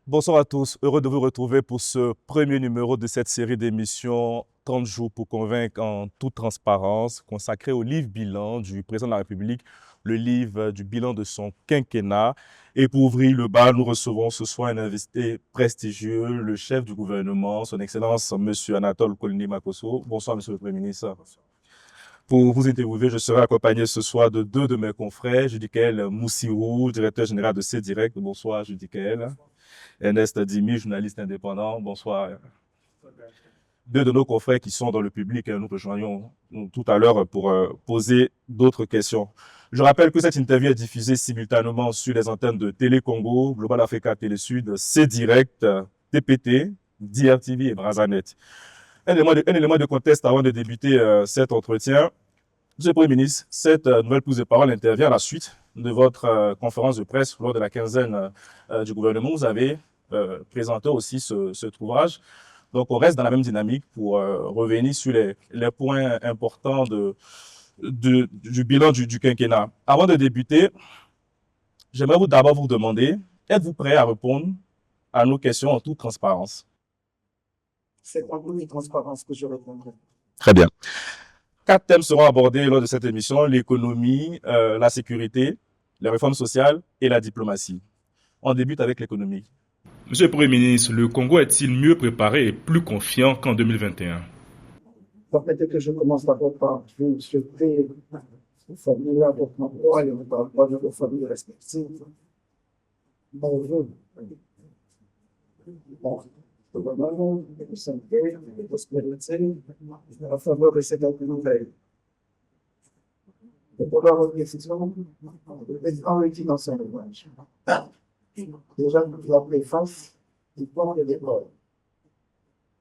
Bonsoir à tous, heureux de vous retrouver pour ce premier numéro de cette série d'émissions 30 jours pour convaincre en toute transparence, consacré au livre bilan du président de la République, le livre du bilan de son quinquennat. Et pour ouvrir le bal, nous recevons ce soir un invité prestigieux, le chef du gouvernement, son Excellence M. Anatole Kolondi-Makosso. Bonsoir, Monsieur le Premier ministre. Pour vous interviewer, je serai accompagné ce soir de deux de mes confrères, Judicaël Moussirou, directeur général de C-Direct. Bonsoir, Judicaël. Ernest Dimi, journaliste indépendant. Bonsoir. Deux de nos confrères qui sont dans le public, nous rejoignons tout à l'heure pour poser d'autres questions. Je rappelle que cette interview est diffusée simultanément sur les antennes de Télé Congo, Global Africa Télé Sud, C-Direct, TPT, DRTV et Brazanet. Un élément de contexte avant de débuter cet entretien. Monsieur le Premier ministre, cette nouvelle prise de parole intervient à la suite de votre conférence de presse lors de la quinzaine du gouvernement. Vous avez présenté aussi cet ouvrage. Donc, on reste dans la même dynamique pour revenir sur les points importants du bilan du quinquennat. Avant de débuter, j'aimerais d'abord vous demander, êtes-vous prêt à répondre à nos questions en toute transparence? C'est en toute transparence que je répondrai. Très bien. 4 thèmes seront abordés lors de cette émission: l'économie, la sécurité, les réformes sociales et la diplomatie. On débute avec l'économie. Monsieur le Premier ministre, le Congo est-il mieux préparé et plus confiant qu'en 2021? Permettez que je commence d'abord par vous souhaiter vous formuler à votre endroit et par rapport de vos familles respectives. Mon vœu. Bon. De bonheur, de santé, de prospérité, de la faveur de cette nouvelle. De pouvoir votre décision, le président le dit dans son ouvrage. Déjà, nous avons fait face du point de l'école.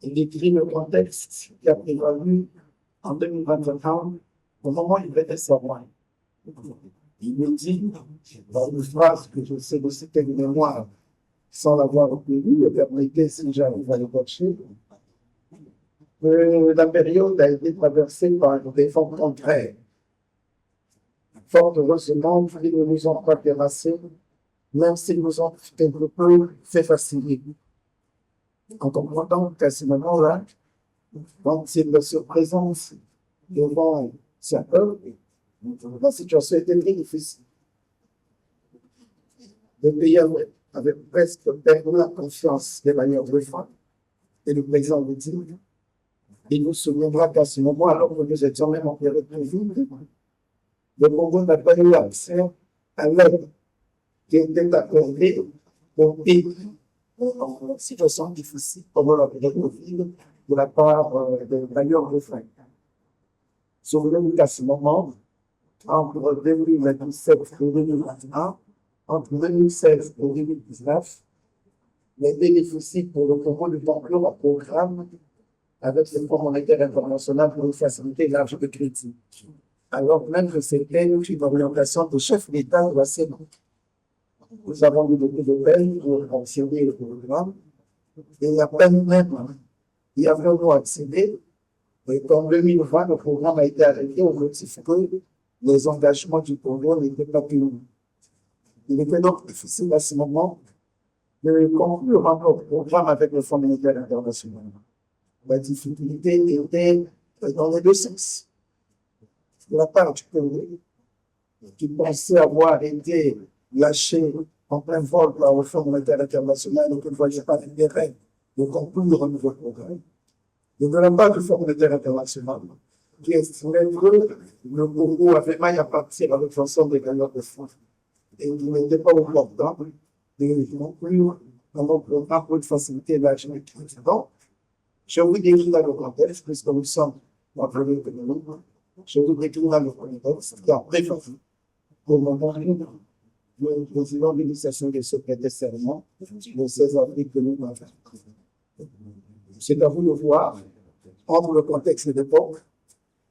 Il décrit le contexte qui a prévalu en 2021 au moment où il devait être serment. Il me dit, dans une phrase que je sais de citer de mémoire, sans l'avoir obtenu, me permettez, si j'arrive à l'écorcher, que la période a été traversée par des formes contraires. Fort heureusement, ils ne nous ont pas terrassés, même s'ils nous ont quelque peu fait faciliter. En comprenant qu'à ce moment-là, quand il se présente devant sa peuple, la situation était très difficile. Le pays avait presque perdu la confiance des manières de faire. Et le président nous dit, il nous souviendra qu'à ce moment, alors que nous étions même en période de vie, le Congo n'a pas eu accès à l'aide qui était accordée au pays en situation difficile pendant la période de vie de la part des bailleurs de fonds. Souvenez-vous qu'à ce moment, entre 2017 et 2021, entre 2016 et 2019, les bénéfices pour le Congo de conclure un programme avec le Fonds monétaire international pour une facilité large de crédit. Alors même que c'était une orientation de chef d'État de la Sénat. Nous avons eu beaucoup de peine pour fonctionner le programme. Et à peine même, y avons-nous accédé. Et qu'en 2020, le programme a été arrêté au motif que les engagements du Congo n'étaient pas tenus. Il était donc difficile à ce moment de conclure un autre programme avec le Fonds monétaire international. La difficulté était dans les deux sens. De la part du Congo, qui pensait avoir été lâché en plein vol par le Fonds monétaire international et qui ne voyait pas l'intérêt de conclure un nouveau programme. Et de la part du Fonds monétaire international, qui estimait que le Congo avait maille à partir avec l'ensemble des gagnants de fonds. Et il n'était pas opportun de conclure un programme pour une facilité élargie. Donc, je vous décris dans le contexte, puisque nous sommes en premier économique, je vous décris dans le contexte qui a prévalu au moment où le président de l'initiation de ce prêter serment le 16 avril 2020. C'est à vous de voir, entre le contexte de l'époque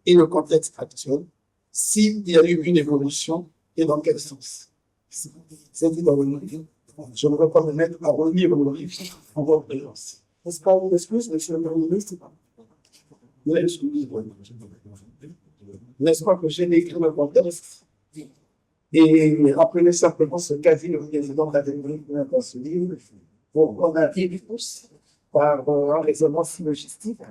et le contexte actuel, s'il y a eu une évolution et dans quel sens. C'est dit dans le livre. Je ne vais pas me mettre à relire le livre en votre présence. N'est-ce pas une excuse, monsieur le Premier ministre? N'est-ce pas que j'ai décrit le contexte et rappelez simplement ce qu'a dit le président de la République dans ce livre pour qu'on arrive tous par un raisonnement syllogistique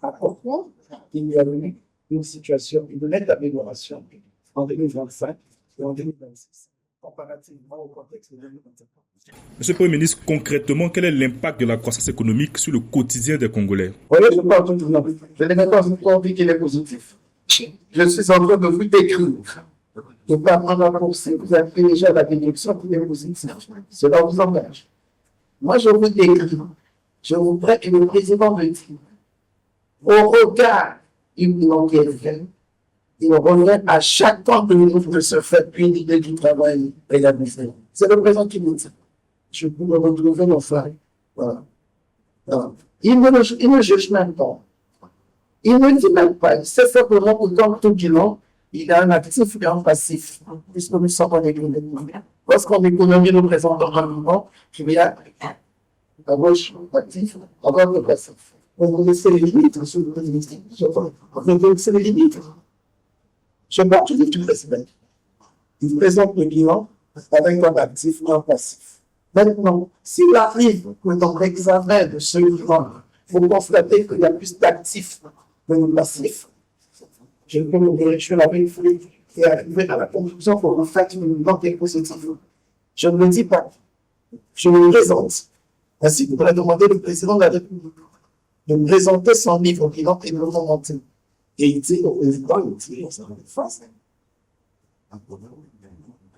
à comprendre qu'il y a eu une situation, une nette amélioration en 2025 et en 2026 comparativement au contexte de 2025. Monsieur le Premier ministre, concrètement, quel est l'impact de la croissance économique sur le quotidien des Congolais? Oui, je parle tout le monde. Je n'ai même pas encore dit qu'il est positif. Je suis en train de vous décrire. Et par mon avancée, vous avez déjà la bénédiction qui est positive. Cela vous engage. Moi, je vous décris. Je vous prête et le président me dit, au regard du bilan qui est fait, il revient à chaque fois que nous de se faire une idée du travail et la mission. C'est le président qui me dit. Je peux me retrouver dans ça. Voilà. Voilà. Il ne juge même pas. Il ne dit même pas. C'est simplement que dans tout bilan, il a un actif et un passif. Puisque nous sommes en économie. Lorsqu'en économie, nous présentons un mouvement, il y a à gauche, actif, à droite, le passif. On connaissait les limites, monsieur le président. On connaissait les limites. Je parle tout le semaine. Il présente le bilan avec un actif et un passif. Maintenant, s'il arrive que dans l'examen de ce bilan, vous constatez qu'il y a plus d'actifs que de passifs, je peux me diriger la même fois et arriver à la conclusion que vous faites une bilan qui est positive. Je ne le dis pas. Je me présente. Ainsi que vous avez demandé le président de la République de me présenter son livre bilan et de le commenter. Et il dit au président, il dit, ça va être facile.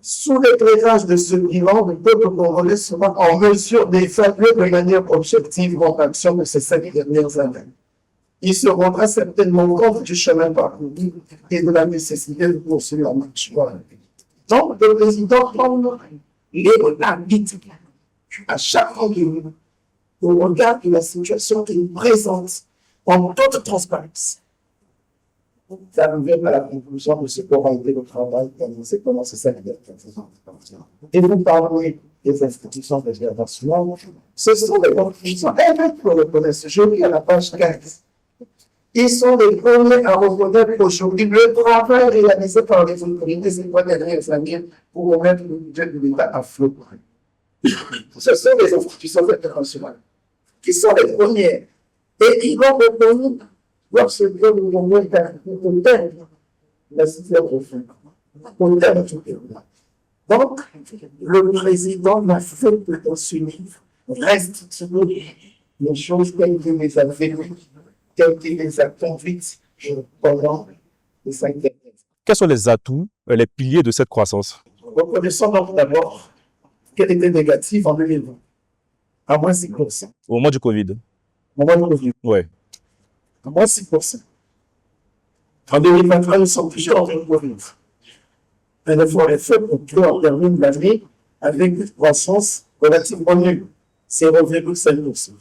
Sous l'éclairage de ce bilan, le peuple congolais sera en mesure d'évaluer de manière objective l'action de ces 5 dernières années. Il se rendra certainement compte du chemin parcouru et de la nécessité de poursuivre la marche. Donc, le président prend l'arbitre à chaque fois au regard de la situation qu'il présente en toute transparence. Ça nous vient à la conclusion de ce qu'aura été le travail commencé pendant ces 5 dernières années. Et vous parlez des institutions internationales. Ce sont des institutions qui le reconnaissent. Je lis à la page 15. Ils sont les premiers à reconnaître aujourd'hui le travail réalisé par les autorités ces 3 dernières années pour remettre le budget de l'État à flot. Ce sont les institutions internationales qui sont les premières. Et ils vont reconnu lorsque nous avons la situation donc, le président n'a fait que dans ce livre restituer les choses telles qu'il les a vécues, telles qu'il les a conduites pendant les 5 dernières années. Quels sont les atouts, les piliers de cette croissance? Reconnaissons donc d'abord qu'elle était négative en 2020, à moins 6%. Au moment du Covid? Au moment du Covid. Oui. À moins 6%. En 2023, nous sommes toujours en train de Covid. Un effort est fait pour qu'on termine l'année avec une croissance relativement nulle, 0,5%.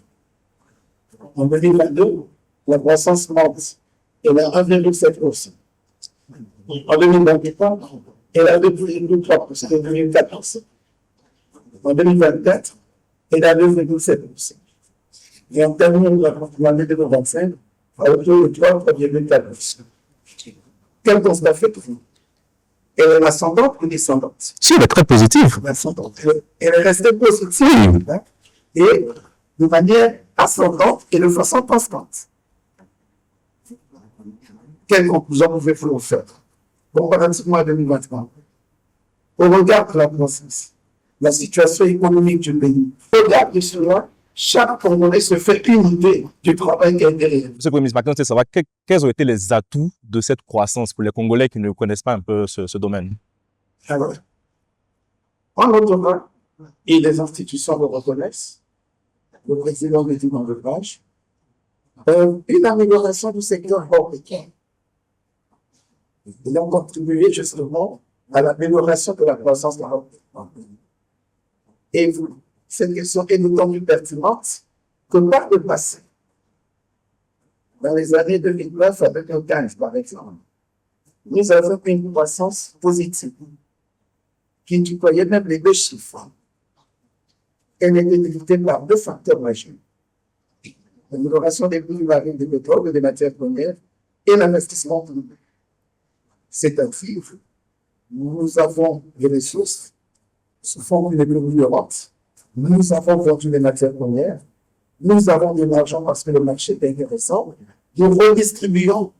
En 2022, la croissance monte, elle est à 1,7%. En 2023, elle est à 2,3%, 2,4%. En 2024, elle est à 2,7%. Et en terminant l'année 2025, à autour de 3,4%. Quel constat fait-vous? Elle est ascendante ou descendante? Si, elle est très positive. Ascendante. Elle est restée positive, hein, et de manière ascendante et de façon constante. Quelle conclusion pouvez-vous faire comparativement à 2023? Au regard de la croissance, la situation économique du pays, au regard de cela, chaque Congolais se fait une idée du travail qui a été réalisé. Monsieur le Premier ministre, ma question c'est de savoir quels ont été les atouts de cette croissance pour les Congolais qui ne connaissent pas un peu ce domaine. Alors, en automatique, et les institutions le reconnaissent, le président le dit dans le page, une amélioration du secteur européen. Ils ont contribué justement à l'amélioration de la croissance de l'Europe. Et cette question est d'autant plus pertinente que par le passé, dans les années 2009 à 2015 par exemple, nous avons une croissance positive qui tutoyait même les 2 chiffres. Elle était limitée par 2 facteurs majeurs. L'amélioration des prix du baril de pétrole et des matières premières et l'investissement public. C'est-à-dire, nous avons les ressources sous forme d'une économie rente, nous avons vendu les matières premières, nous avons de l'argent parce que le marché est intéressant, nous redistribuons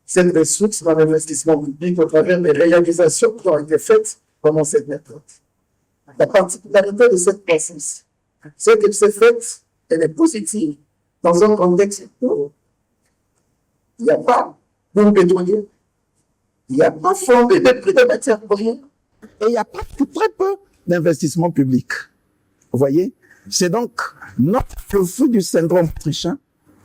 cette ressource dans l'investissement public au travers des réalisations qui ont été faites pendant cette méthode. La particularité de cette croissance, c'est qu'elle s'est faite, elle est positive, dans un contexte où il n'y a pas de pétrolier, il n'y a pas flambé des prix de matières premières, et il n'y a pas très peu d'investissement public. Vous voyez? C'est donc not le fruit du syndrome autrichien,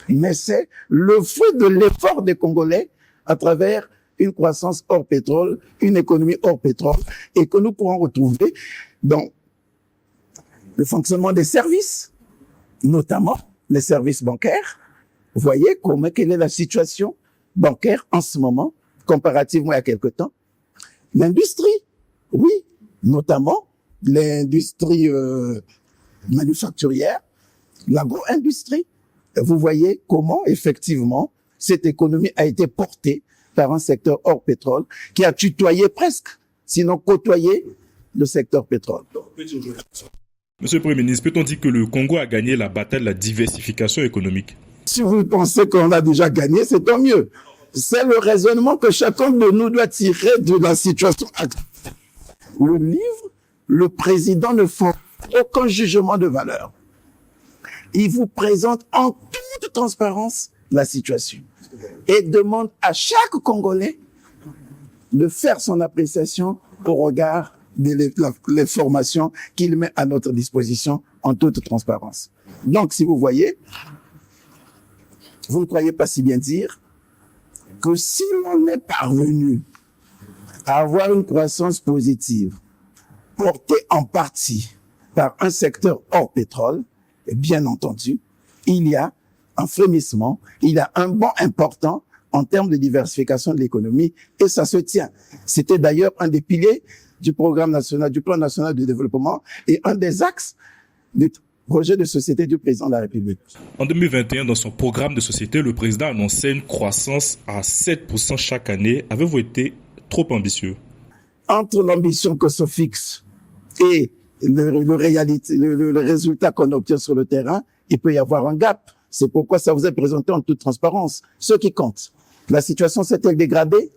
mais c'est le fruit de l'effort des Congolais à travers une croissance hors pétrole, une économie hors pétrole, et que nous pourrons retrouver dans le fonctionnement des services, notamment les services bancaires. Vous voyez quelle est la situation bancaire en ce moment, comparativement à quelque temps. L'industrie, oui, notamment l'industrie manufacturière, l'agro-industrie. Vous voyez comment, effectivement, cette économie a été portée par un secteur hors pétrole qui a tutoyé presque, sinon côtoyé, le secteur pétrole. Monsieur le Premier ministre, peut-on dire que le Congo a gagné la bataille de la diversification économique? Si vous pensez qu'on a déjà gagné, c'est tant mieux. C'est le raisonnement que chacun de nous doit tirer de la situation actuelle. Le livre, le président ne fait aucun jugement de valeur. Il vous présente en toute transparence la situation et demande à chaque Congolais de faire son appréciation au regard de l'information qu'il met à notre disposition en toute transparence. Donc, si vous voyez, vous ne croyez pas si bien dire que si l'on est parvenu à avoir une croissance positive portée en partie par un secteur hors pétrole, et bien entendu, il y a un frémissement, il y a un bond important en termes de diversification de l'économie, et ça se tient. C'était d'ailleurs un des piliers du programme national, du plan national de développement, et un des axes du projet de société du président de la République. En 2021, dans son programme de société, le président annonçait une croissance à 7% chaque année. Avez-vous été trop ambitieux? Entre l'ambition que se fixe et le résultat qu'on obtient sur le terrain, il peut y avoir un gap. C'est pourquoi ça vous est présenté en toute transparence. Ce qui compte, la situation s'est-elle dégradée?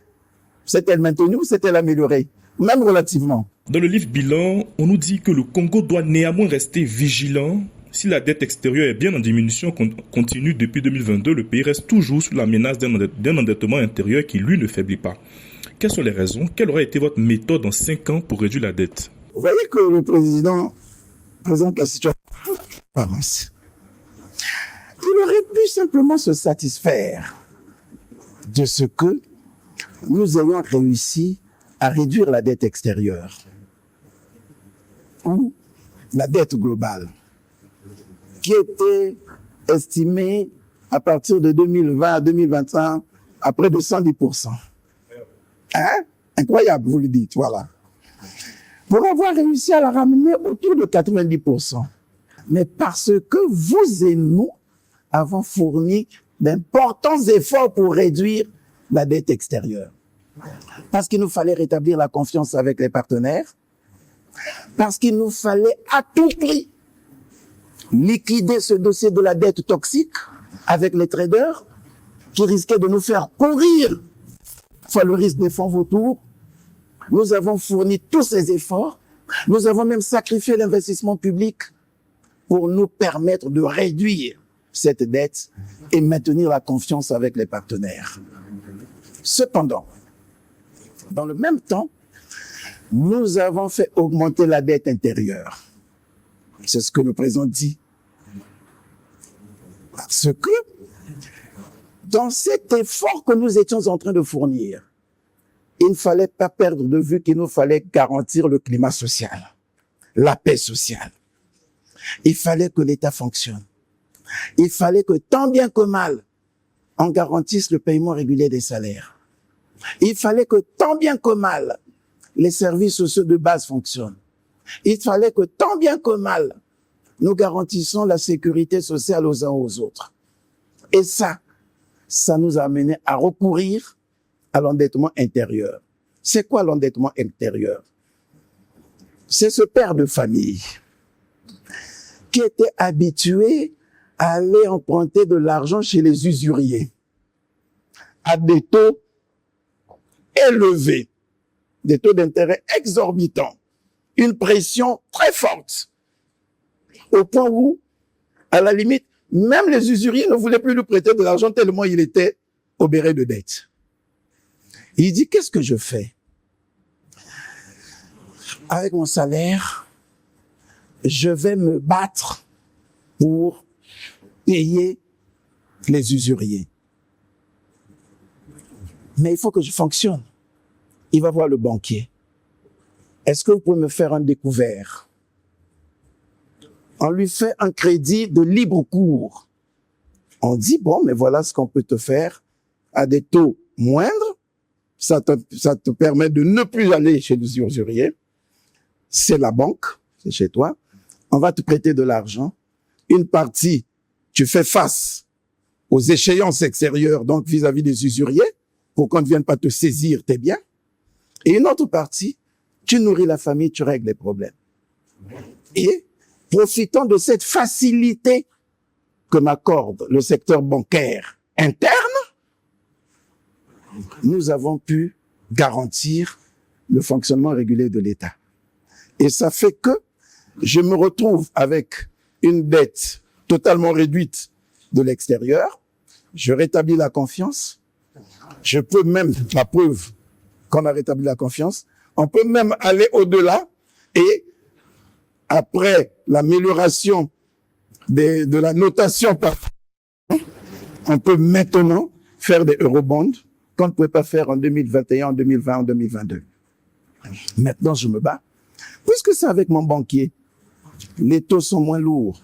S'est-elle maintenue ou s'est-elle améliorée? Même relativement. Dans le livre bilan, on nous dit que le Congo doit néanmoins rester vigilant. Si la dette extérieure est bien en diminution continue depuis 2022, le pays reste toujours sous la menace d'un endettement intérieur qui, lui, ne faiblit pas. Quelles sont les raisons? Quelle aurait été votre méthode en 5 ans pour réduire la dette? Vous voyez que le président présente la situation par ainsi. Il aurait pu simplement se satisfaire de ce que nous ayons réussi à réduire la dette extérieure ou la dette globale, qui était estimée à partir de 2020 à 2021 à près de 110%. Hein? Incroyable, vous le dites, voilà. Pour avoir réussi à la ramener autour de 90%. Mais parce que vous et nous avons fourni d'importants efforts pour réduire la dette extérieure. Parce qu'il nous fallait rétablir la confiance avec les partenaires, parce qu'il nous fallait à tout prix liquider ce dossier de la dette toxique avec les traders qui risquaient de nous faire courir fois le risque des fonds vautours. Nous avons fourni tous ces efforts, nous avons même sacrifié l'investissement public pour nous permettre de réduire cette dette et maintenir la confiance avec les partenaires. Cependant, dans le même temps, nous avons fait augmenter la dette intérieure. C'est ce que le président dit. Parce que, dans cet effort que nous étions en train de fournir, il ne fallait pas perdre de vue qu'il nous fallait garantir le climat social, la paix sociale. Il fallait que l'État fonctionne. Il fallait que, tant bien que mal, on garantisse le paiement régulier des salaires. Il fallait que, tant bien que mal, les services sociaux de base fonctionnent. Il fallait que, tant bien que mal, nous garantissons la sécurité sociale aux uns aux autres. Et ça, ça nous a amené à recourir à l'endettement intérieur. C'est quoi l'endettement intérieur? C'est ce père de famille qui était habitué à aller emprunter de l'argent chez les usuriers à des taux élevés, des taux d'intérêt exorbitants, une pression très forte, au point où, à la limite, même les usuriers ne voulaient plus lui prêter de l'argent tellement il était obéré de dettes. Il dit, qu'est-ce que je fais? Avec mon salaire, je vais me battre pour payer les usuriers. Mais il faut que je fonctionne. Il va voir le banquier. Est-ce que vous pouvez me faire un découvert? On lui fait un crédit de libre cours. On dit, bon, mais voilà ce qu'on peut te faire à des taux moindres. Ça te permet de ne plus aller chez les usuriers. C'est la banque, c'est chez toi. On va te prêter de l'argent. Une partie, tu fais face aux échéances extérieures, donc vis-à-vis des usuriers, pour qu'on ne vienne pas te saisir tes biens. Et une autre partie, tu nourris la famille, tu règles les problèmes. Et profitant de cette facilité que m'accorde le secteur bancaire interne, nous avons pu garantir le fonctionnement régulier de l'État. Et ça fait que je me retrouve avec une dette totalement réduite de l'extérieur. Je rétablis la confiance. Je peux même, la preuve qu'on a rétabli la confiance, on peut même aller au-delà et après l'amélioration de la notation, on peut maintenant faire des eurobonds qu'on ne pouvait pas faire en 2021, en 2020, en 2022. Maintenant, je me bats. Puisque c'est avec mon banquier, les taux sont moins lourds.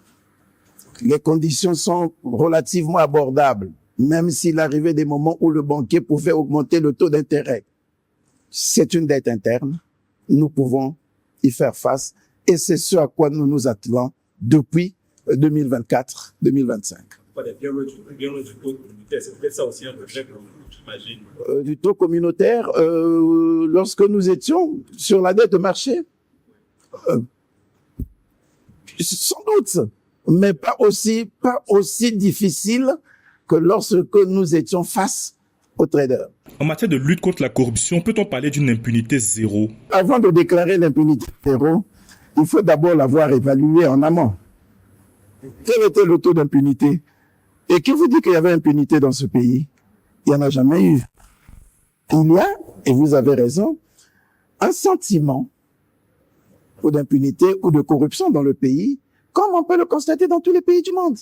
Les conditions sont relativement abordables, même s'il arrivait des moments où le banquier pouvait augmenter le taux d'intérêt. C'est une dette interne. Nous pouvons y faire face et c'est ce à quoi nous nous attelons depuis 2024-2025. C'est peut-être ça aussi un projet, j'imagine. Du taux communautaire, lorsque nous étions sur la dette de marché, sans doute, mais pas aussi difficile que lorsque nous étions face aux traders. En matière de lutte contre la corruption, peut-on parler d'une impunité zéro? Avant de déclarer l'impunité zéro, il faut d'abord l'avoir évaluée en amont. Quel était le taux d'impunité? Et qui vous dit qu'il y avait impunité dans ce pays? Il n'y en a jamais eu. Il y a, et vous avez raison, un sentiment ou d'impunité ou de corruption dans le pays, comme on peut le constater dans tous les pays du monde.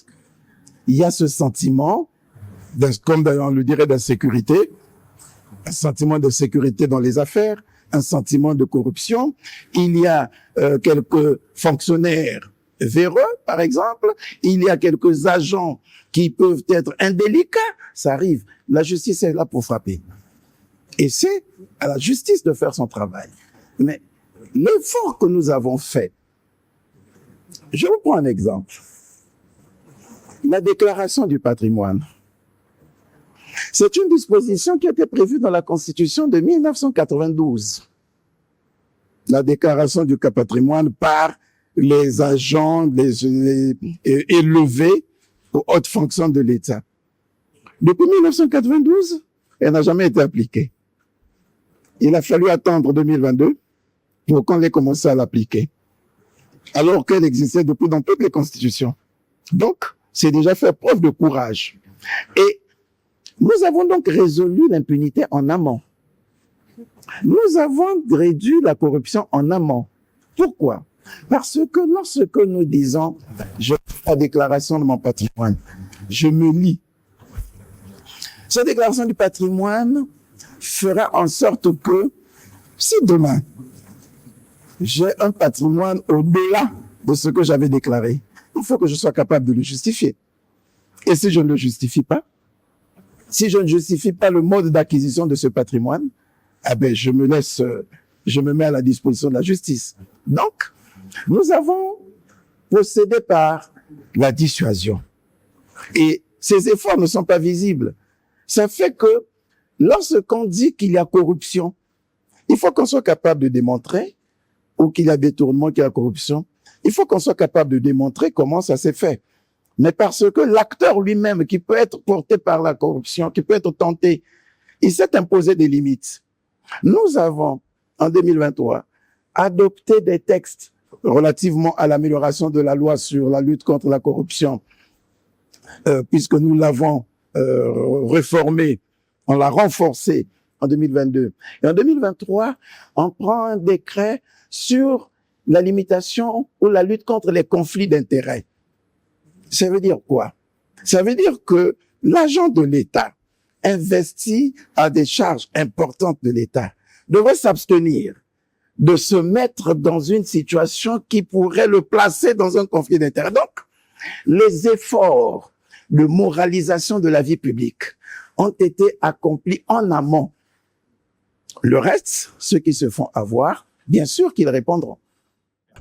Il y a ce sentiment, comme on le dirait, d'insécurité, un sentiment de sécurité dans les affaires, un sentiment de corruption. Il y a quelques fonctionnaires véreux, par exemple. Il y a quelques agents qui peuvent être indélicats. Ça arrive. La justice est là pour frapper. Et c'est à la justice de faire son travail. Mais l'effort que nous avons fait, je vous prends un exemple. La déclaration du patrimoine. C'est une disposition qui a été prévue dans la Constitution de 1992. La déclaration du patrimoine par les agents élevés aux hautes fonctions de l'État. Depuis 1992, elle n'a jamais été appliquée. Il a fallu attendre 2022 pour qu'on ait commencé à l'appliquer, alors qu'elle existait depuis dans toutes les constitutions. Donc, c'est déjà faire preuve de courage. Et nous avons donc résolu l'impunité en amont. Nous avons réduit la corruption en amont. Pourquoi? Parce que lorsque nous disons « je fais la déclaration de mon patrimoine », je me lie. Cette déclaration du patrimoine fera en sorte que si demain j'ai un patrimoine au-delà de ce que j'avais déclaré, il faut que je sois capable de le justifier. Et si je ne le justifie pas, si je ne justifie pas le mode d'acquisition de ce patrimoine, eh ben je me mets à la disposition de la justice. Donc, nous avons procédé par la dissuasion. Et ces efforts ne sont pas visibles. Ça fait que lorsqu'on dit qu'il y a corruption, il faut qu'on soit capable de démontrer, ou qu'il y a détournement, qu'il y a corruption, il faut qu'on soit capable de démontrer comment ça s'est fait. Mais parce que l'acteur lui-même, qui peut être porté par la corruption, qui peut être tenté, il s'est imposé des limites. Nous avons, en 2023, adopté des textes relativement à l'amélioration de la loi sur la lutte contre la corruption, puisque nous l'avons réformé, on l'a renforcé en 2022. Et en 2023, on prend un décret sur la limitation ou la lutte contre les conflits d'intérêts. Ça veut dire quoi? Ça veut dire que l'agent de l'État investi à des charges importantes de l'État devrait s'abstenir de se mettre dans une situation qui pourrait le placer dans un conflit d'intérêts. Donc, les efforts de moralisation de la vie publique ont été accomplis en amont. Le reste, ceux qui se font avoir, bien sûr qu'ils répondront.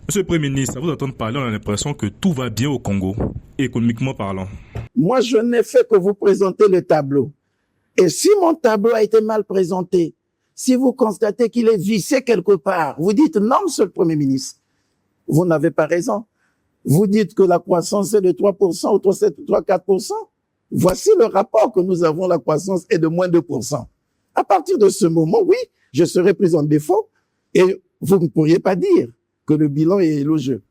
Monsieur le Premier ministre, à vous entendre parler, on a l'impression que tout va bien au Congo, économiquement parlant. Moi, je n'ai fait que vous présenter le tableau. Et si mon tableau a été mal présenté, si vous constatez qu'il est vicié quelque part, vous dites non, monsieur le Premier ministre. Vous n'avez pas raison. Vous dites que la croissance est de 3% ou 3,4%. Voici le rapport que nous avons, la croissance est de moins 2%. À partir de ce moment, oui, je serai pris en défaut et vous ne pourriez pas dire que le bilan est élogieux.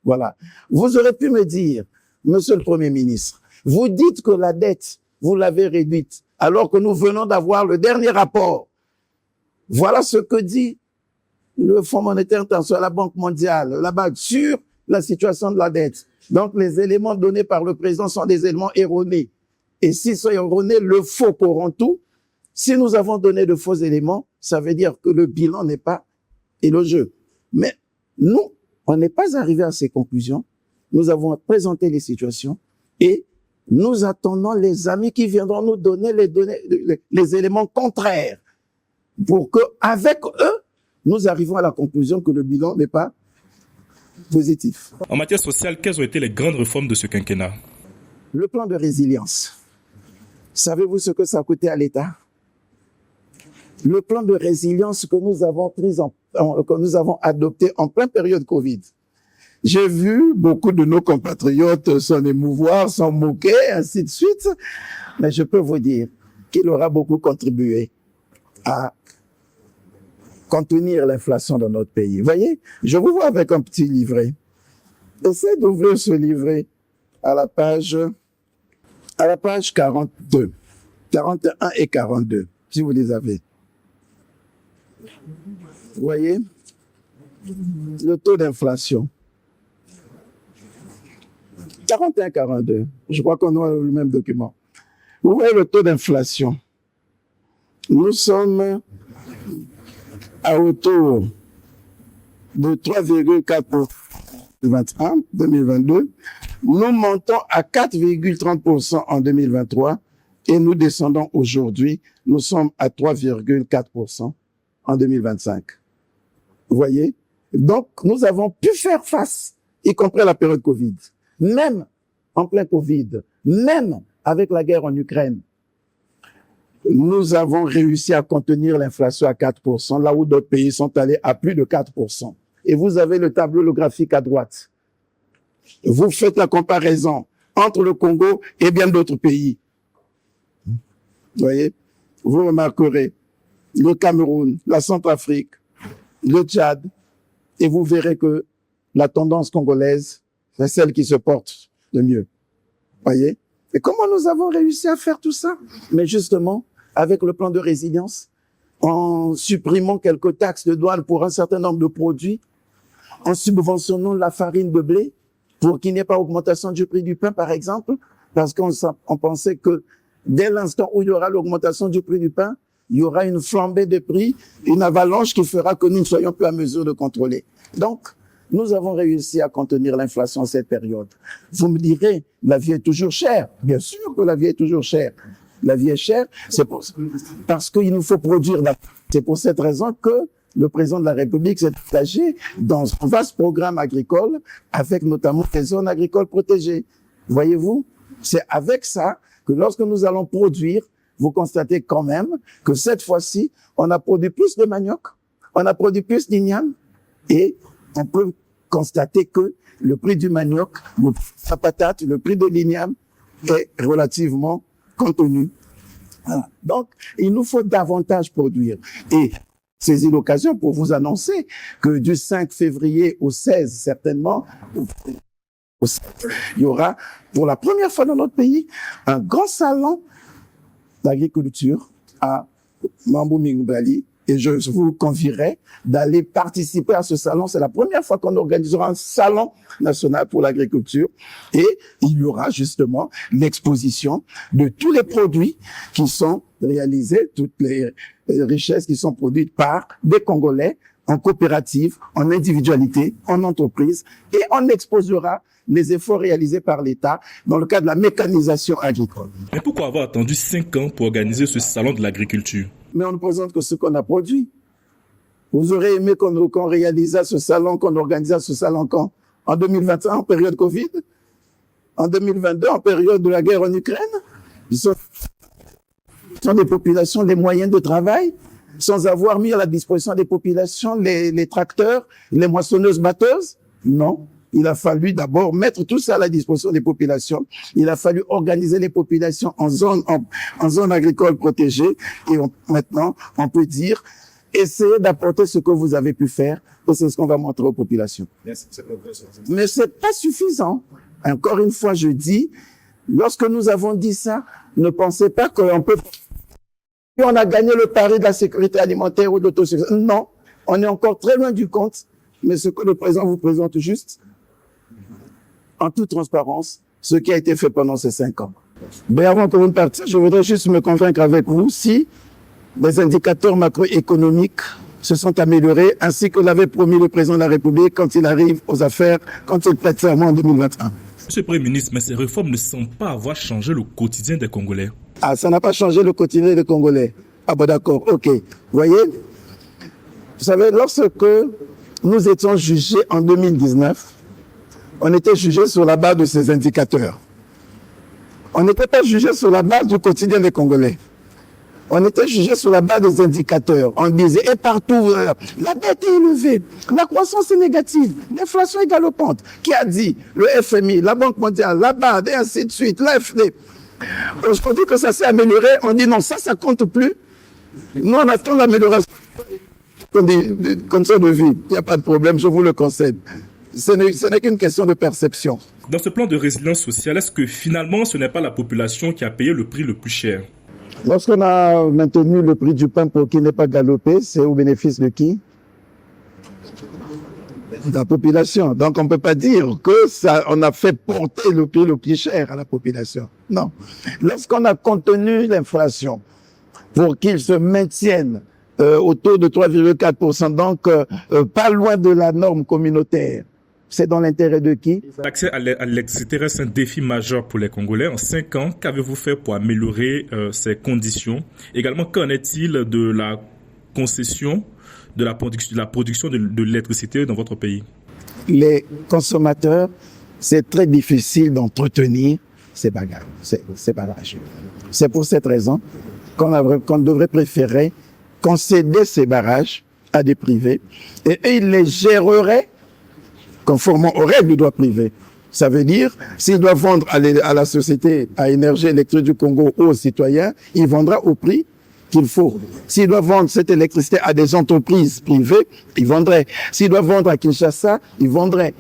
Voilà. Vous aurez pu me dire, monsieur le Premier ministre, vous dites que la dette, vous l'avez réduite, alors que nous venons d'avoir le dernier rapport. Voilà ce que dit le Fonds monétaire international, la Banque mondiale, la BAD, sur la situation de la dette. Donc, les éléments donnés par le président sont des éléments erronés. Et s'ils sont erronés, le faux corrompt tout. Si nous avons donné de faux éléments, ça veut dire que le bilan n'est pas élogieux. Mais nous, on n'est pas arrivé à ces conclusions. Nous avons présenté les situations et nous attendons les amis qui viendront nous donner les éléments contraires pour que, avec eux, nous arrivons à la conclusion que le bilan n'est pas positif. En matière sociale, quelles ont été les grandes réformes de ce quinquennat? Le plan de résilience. Savez-vous ce que ça a coûté à l'État? Le plan de résilience que nous avons que nous avons adopté en pleine période Covid. J'ai vu beaucoup de nos compatriotes s'en émouvoir, s'en moquer, ainsi de suite. Mais je peux vous dire qu'il aura beaucoup contribué à contenir l'inflation dans notre pays. Voyez, je vous vois avec un petit livret. Essayez d'ouvrir ce livret à la page 42, 41 et 42, si vous les avez. Vous voyez, le taux d'inflation. 41, 42. Je crois qu'on a le même document. Vous voyez le taux d'inflation. Nous sommes à autour de 3,4% 2022. Nous montons à 4,30% en 2023 et nous descendons aujourd'hui. Nous sommes à 3,4% en 2025. Vous voyez? Donc, nous avons pu faire face, y compris à la période Covid. Même en plein Covid, même avec la guerre en Ukraine, nous avons réussi à contenir l'inflation à 4%, là où d'autres pays sont allés à plus de 4%. Et vous avez le tableau, le graphique à droite. Vous faites la comparaison entre le Congo et bien d'autres pays. Vous voyez? Vous remarquerez le Cameroun, la Centrafrique, le Tchad, et vous verrez que la tendance congolaise, c'est celle qui se porte le mieux. Voyez? Et comment nous avons réussi à faire tout ça? Mais justement, avec le plan de résilience, en supprimant quelques taxes de douane pour un certain nombre de produits, en subventionnant la farine de blé pour qu'il n'y ait pas augmentation du prix du pain, par exemple, parce qu'on pensait que dès l'instant où il y aura l'augmentation du prix du pain, il y aura une flambée de prix, une avalanche qui fera que nous ne soyons plus à mesure de contrôler. Donc, nous avons réussi à contenir l'inflation en cette période. Vous me direz, la vie est toujours chère. Bien sûr que la vie est toujours chère. La vie est chère, parce qu'il nous faut produire. C'est pour cette raison que le président de la République s'est engagé dans un vaste programme agricole avec notamment des zones agricoles protégées. Voyez-vous, c'est avec ça que lorsque nous allons produire, vous constatez quand même que cette fois-ci, on a produit plus de manioc, on a produit plus d'igname, et on peut constater que le prix du manioc, sa patate, le prix de l'igname est relativement contenu. Voilà. Donc, il nous faut davantage produire. Et saisir l'occasion pour vous annoncer que du 5 février au 16, certainement, il y aura, pour la première fois dans notre pays, un grand salon d'agriculture à Mambo-Mingbali. Et je vous convierai d'aller participer à ce salon. C'est la première fois qu'on organisera un salon national pour l'agriculture. Et il y aura justement l'exposition de tous les produits qui sont réalisés, toutes les richesses qui sont produites par des Congolais en coopérative, en individualité, en entreprise. Et on exposera les efforts réalisés par l'État dans le cadre de la mécanisation agricole. Mais pourquoi avoir attendu 5 ans pour organiser ce salon de l'agriculture? Mais on ne présente que ce qu'on a produit. Vous aurez aimé qu'on réalise ce salon, qu'on organise ce salon quand? En 2021, en période Covid? En 2022, en période de la guerre en Ukraine? Ce sont des populations, les moyens de travail, sans avoir mis à la disposition des populations les tracteurs, les moissonneuses-batteuses? Non. Il a fallu d'abord mettre tout ça à la disposition des populations. Il a fallu organiser les populations en zone agricole protégée. Et maintenant, on peut dire, essayez d'apporter ce que vous avez pu faire. Et c'est ce qu'on va montrer aux populations. Mais c'est pas suffisant. Encore une fois, je dis, lorsque nous avons dit ça, ne pensez pas qu'on peut... On a gagné le pari de la sécurité alimentaire ou de l'autosuffisance. Non, on est encore très loin du compte. Mais ce que le président vous présente juste, en toute transparence, ce qui a été fait pendant ces 5 ans. Mais avant que vous ne partiez, je voudrais juste me convaincre avec vous si les indicateurs macroéconomiques se sont améliorés, ainsi que l'avait promis le président de la République quand il arrive aux affaires, quand il prête serment en 2021. Monsieur le Premier ministre, mais ces réformes ne semblent pas avoir changé le quotidien des Congolais. Ah, ça n'a pas changé le quotidien des Congolais. Ah bon, d'accord, ok. Vous voyez, vous savez, lorsque nous étions jugés en 2019, on était jugé sur la base de ces indicateurs. On n'était pas jugé sur la base du quotidien des Congolais. On était jugé sur la base des indicateurs. On disait, et partout, la dette est élevée, la croissance est négative, l'inflation est galopante. Qui a dit? Le FMI, la Banque mondiale, la BAD, et ainsi de suite, l'AFD. On dit que ça s'est amélioré, on dit non, ça compte plus. Nous, on attend l'amélioration des conditions de vie. Il n'y a pas de problème, je vous le concède. Ce n'est qu'une question de perception. Dans ce plan de résilience sociale, est-ce que finalement ce n'est pas la population qui a payé le prix le plus cher? Lorsqu'on a maintenu le prix du pain pour qu'il n'ait pas galopé, c'est au bénéfice de qui? De la population. Donc on ne peut pas dire que ça, on a fait porter le prix le plus cher à la population. Non. Lorsqu'on a contenu l'inflation pour qu'il se maintienne au taux de 3,4%, donc pas loin de la norme communautaire, c'est dans l'intérêt de qui? L'accès à l'électricité reste un défi majeur pour les Congolais. En 5 ans, qu'avez-vous fait pour améliorer ces conditions? Également, qu'en est-il de la concession de la production de l'électricité dans votre pays? Les consommateurs, c'est très difficile d'entretenir ces barrages. C'est pour cette raison qu'on devrait préférer concéder ces barrages à des privés et eux, ils les géreraient conformément aux règles du droit privé. Ça veut dire, s'il doit vendre à la société à énergie électrique du Congo ou aux citoyens, il vendra au prix qu'il faut. S'il doit vendre cette électricité à des entreprises privées, il vendrait. S'il doit vendre à Kinshasa, il vendrait.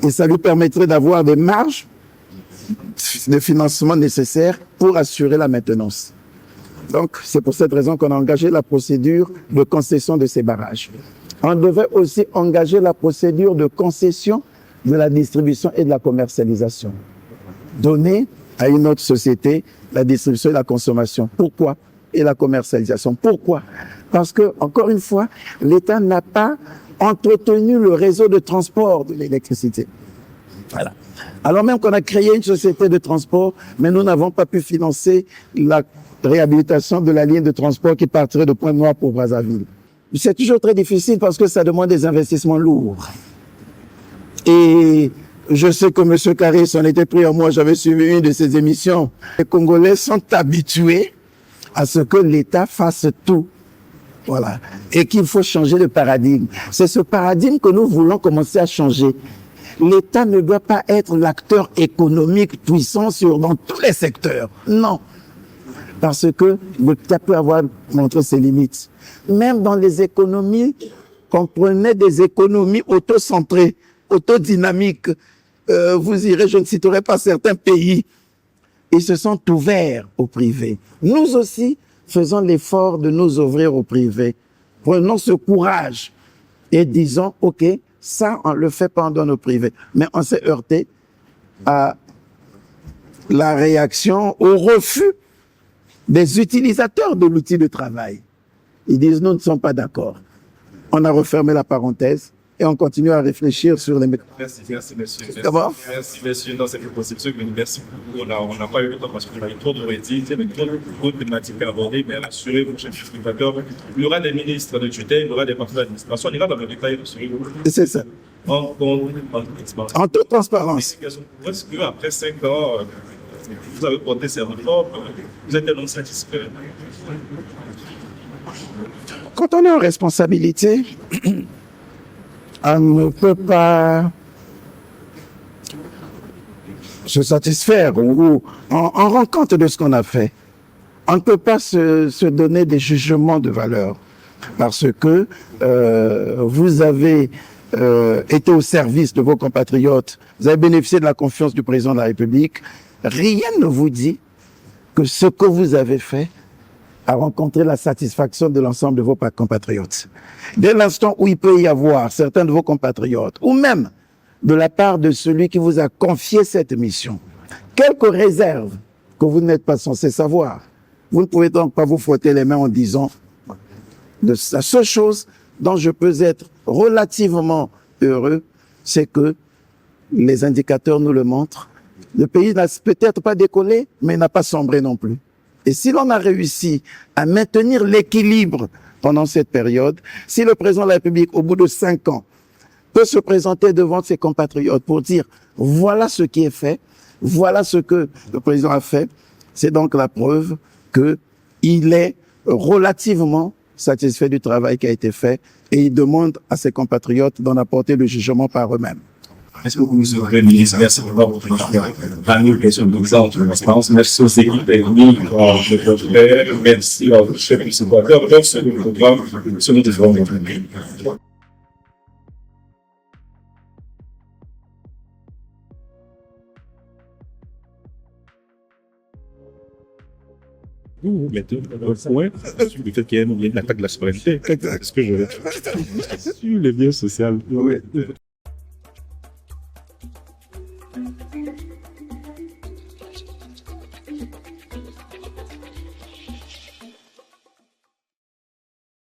Et ça lui permettrait d'avoir des marges de financement nécessaires pour assurer la maintenance. Donc, c'est pour cette raison qu'on a engagé la procédure de concession de ces barrages. On devait aussi engager la procédure de concession de la distribution et de la commercialisation. Donner à une autre société la distribution et la consommation. Pourquoi? Et la commercialisation. Pourquoi? Parce que, encore une fois, l'État n'a pas entretenu le réseau de transport de l'électricité. Voilà. Alors même qu'on a créé une société de transport, mais nous n'avons pas pu financer la réhabilitation de la ligne de transport qui partirait de Pointe-Noire pour Brazzaville. C'est toujours très difficile parce que ça demande des investissements lourds. Et je sais que M. Carré s'en était pris à moi, j'avais suivi une de ses émissions. Les Congolais sont habitués à ce que l'État fasse tout. Voilà. Et qu'il faut changer le paradigme. C'est ce paradigme que nous voulons commencer à changer. L'État ne doit pas être l'acteur économique puissant dans tous les secteurs. Non. Parce que l'État peut avoir montré ses limites. Même dans les économies, comprenez des économies auto-centrées, autodynamiques. Vous irez, je ne citerai pas certains pays, ils se sont ouverts au privé. Nous aussi, faisons l'effort de nous ouvrir au privé. Prenons ce courage et disons, OK, ça, on le fait pendant nos privés. Mais on s'est heurté à la réaction, au refus des utilisateurs de l'outil de travail. Ils disent, nous ne sommes pas d'accord. On a refermé la parenthèse et on continue à réfléchir sur les méthodes. Merci, monsieur. D'abord. Merci, monsieur. Non, c'est plus possible. Mais merci beaucoup. On n'a pas eu le temps parce qu'on avait trop de redits, il y avait trop de thématiques à aborder, mais rassurez-vous, chers spectateurs, il y aura des ministres de tutelle, il y aura des partenaires d'administration, on ira dans le détail, rassurez-vous. C'est ça. En transparence. En toute transparence. Est-ce qu'après 5 ans, vous avez porté ces réformes, vous êtes non satisfait? Quand on est en responsabilité, on ne peut pas se satisfaire ou on rend compte de ce qu'on a fait. On ne peut pas se donner des jugements de valeur parce que vous avez été au service de vos compatriotes, vous avez bénéficié de la confiance du président de la République. Rien ne vous dit que ce que vous avez fait a rencontré la satisfaction de l'ensemble de vos compatriotes. Dès l'instant où il peut y avoir certains de vos compatriotes, ou même de la part de celui qui vous a confié cette mission, quelques réserves que vous n'êtes pas censé savoir, vous ne pouvez donc pas vous frotter les mains en disant la seule chose dont je peux être relativement heureux, c'est que les indicateurs nous le montrent. Le pays n'a peut-être pas décollé, mais n'a pas sombré non plus. Et si l'on a réussi à maintenir l'équilibre pendant cette période, si le président de la République, au bout de 5 ans, peut se présenter devant ses compatriotes pour dire « voilà ce qui est fait, voilà ce que le président a fait », c'est donc la preuve qu'il est relativement satisfait du travail qui a été fait et il demande à ses compatriotes d'en apporter le jugement par eux-mêmes. Est-ce que vous nous aurez, ministre, merci pour votre question de transparence. Merci aux équipes techniques, merci aux chefs du supporter. Merci au programme sur notre développement. Vous mettez un point sur le fait qu'il y a une attaque de la souveraineté. Est-ce que je vais sur les biens sociaux? Oui.